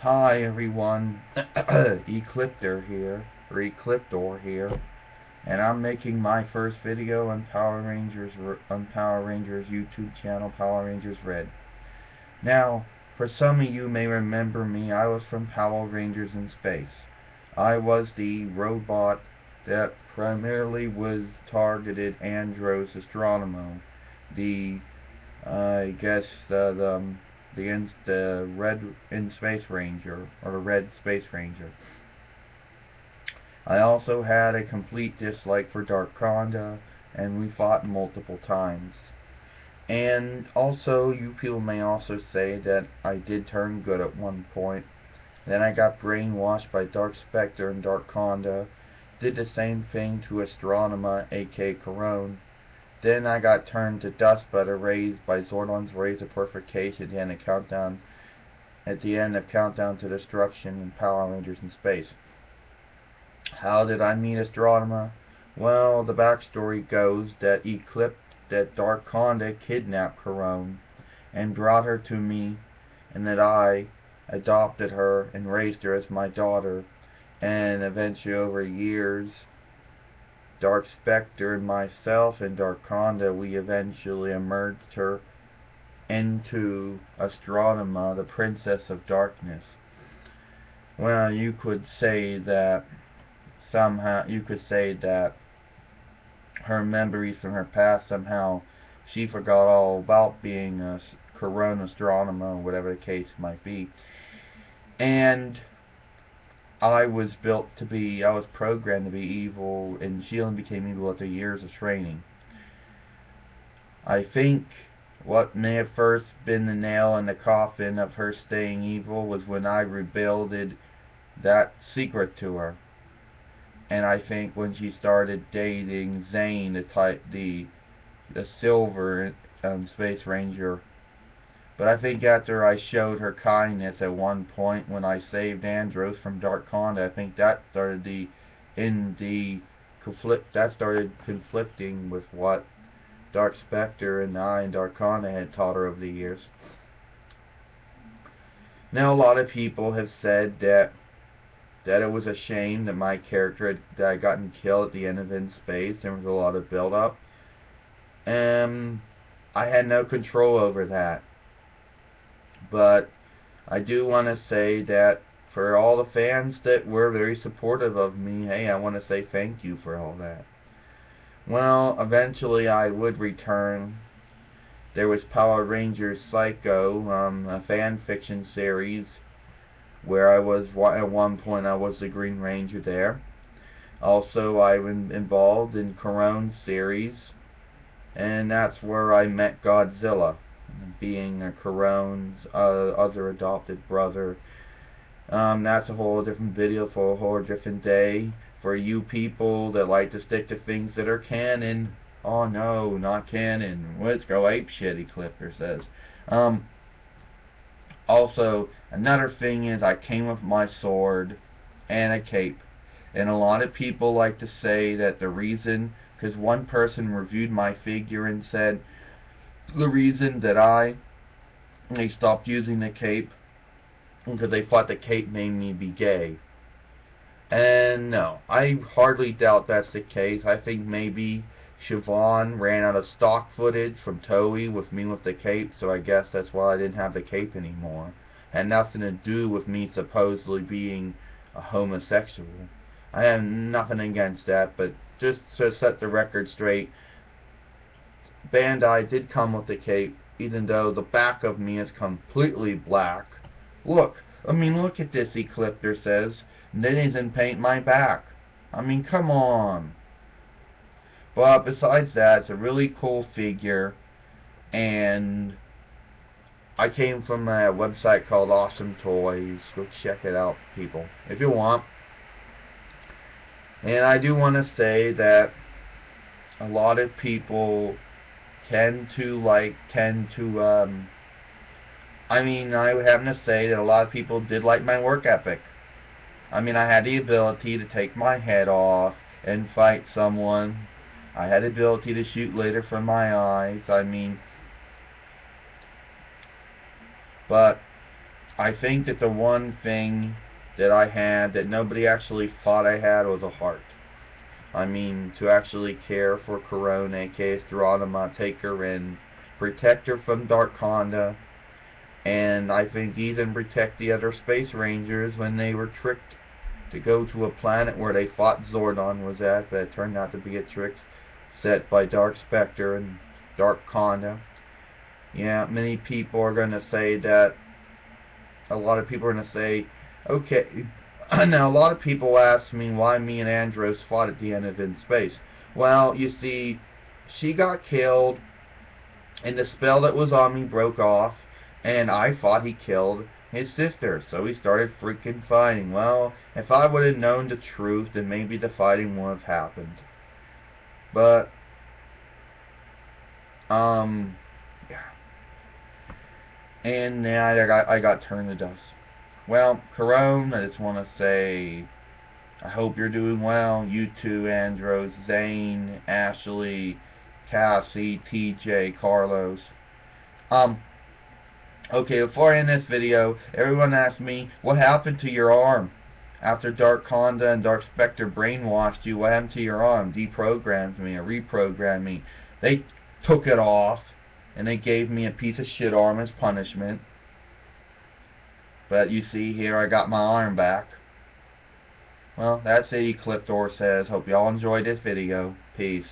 Hi everyone, Ecliptor here, and I'm making my first video on Power Rangers YouTube channel, Power Rangers Red. Now, for some of you may remember me, I was from Power Rangers in Space. I was the robot that primarily was targeted Andros Astronomo, the I guess the red in Space Ranger, or the red Space Ranger. I also had a complete dislike for Darkonda, and we fought multiple times. And also, you people may also say that I did turn good at one point. Then I got brainwashed by Dark Spectre and Darkonda. Did the same thing to Astronema, aka Corone. Then I got turned to dust by Zordon's rays of purification at the end of Countdown to Destruction in Power Rangers in Space. How did I meet Astronema? Well, the backstory goes that Darkonda kidnapped Corone and brought her to me, and that I adopted her and raised her as my daughter, and eventually over years Dark Spectre and myself and Darkonda, we eventually emerged her into Astronema, the Princess of Darkness. Well, you could say that her memories from her past, somehow she forgot all about being a Corona Astronema, whatever the case might be. And I was programmed to be evil, and she only became evil after years of training. I think what may have first been the nail in the coffin of her staying evil was when I revealed that secret to her. And I think when she started dating Zane, the silver Space Ranger. But I think after I showed her kindness at one point when I saved Andros from Darkonda, I think that started conflicting with what Dark Spectre and Darkonda had taught her over the years. Now, a lot of people have said that it was a shame that my character had gotten killed at the end of In Space. There was a lot of build-up. I had no control over that. But I do want to say that for all the fans that were very supportive of me, hey, I want to say thank you for all that. Well, eventually I would return. There was Power Rangers Psycho, a fan fiction series where at one point I was the Green Ranger there. Also, I was involved in Corone's series, and that's where I met Godzilla, being a Corone's other adopted brother. That's a whole different video for a whole different day. For you people that like to stick to things that are canon, oh no, not canon. Let's go apeshit, Ecliptor says. Also, another thing is I came with my sword and a cape. And a lot of people like to say that the reason, because one person reviewed my figure and said, the reason that they stopped using the cape because they thought the cape made me be gay. And no, I hardly doubt that's the case. I think maybe Siobhan ran out of stock footage from Toei with me with the cape, so I guess that's why I didn't have the cape anymore. Had nothing to do with me supposedly being a homosexual. I have nothing against that, but just to set the record straight, Bandai did come with the cape, even though the back of me is completely black. Look at this, Ecliptor says. They didn't paint my back. I mean, come on. But besides that, it's a really cool figure, and I came from a website called Awesome Toys. Go check it out, people, if you want. And I do want to say that a lot of people I would have to say that a lot of people did like my work ethic. I mean, I had the ability to take my head off and fight someone. I had the ability to shoot laser from my eyes. But I think that the one thing that I had that nobody actually thought I had was a heart. I mean, to actually care for Corona, aka Astronema, take her in, protect her from Darkonda, and I think even protect the other Space Rangers when they were tricked to go to a planet where they thought Zordon was at, but it turned out to be a trick set by Dark Spectre and Darkonda. Yeah, many people are going to say that, a lot of people are going to say, okay, now a lot of people ask me why me and Andros fought at the end of In Space. Well, you see, she got killed, and the spell that was on me broke off, and I thought he killed his sister, so we started freaking fighting. Well, if I would have known the truth, then maybe the fighting would have happened. But, yeah. And yeah, I got turned to dust. Well, Corone, I just want to say, I hope you're doing well. You too, Andros, Zane, Ashley, Cassie, TJ, Carlos. Okay, before I end this video, everyone asked me, what happened to your arm? After Darkonda and Dark Spectre brainwashed you, what happened to your arm? Deprogrammed me or reprogrammed me. They took it off, and they gave me a piece of shit arm as punishment. But you see here, I got my arm back. Well, that's it, Ecliptor says. Hope y'all enjoyed this video. Peace.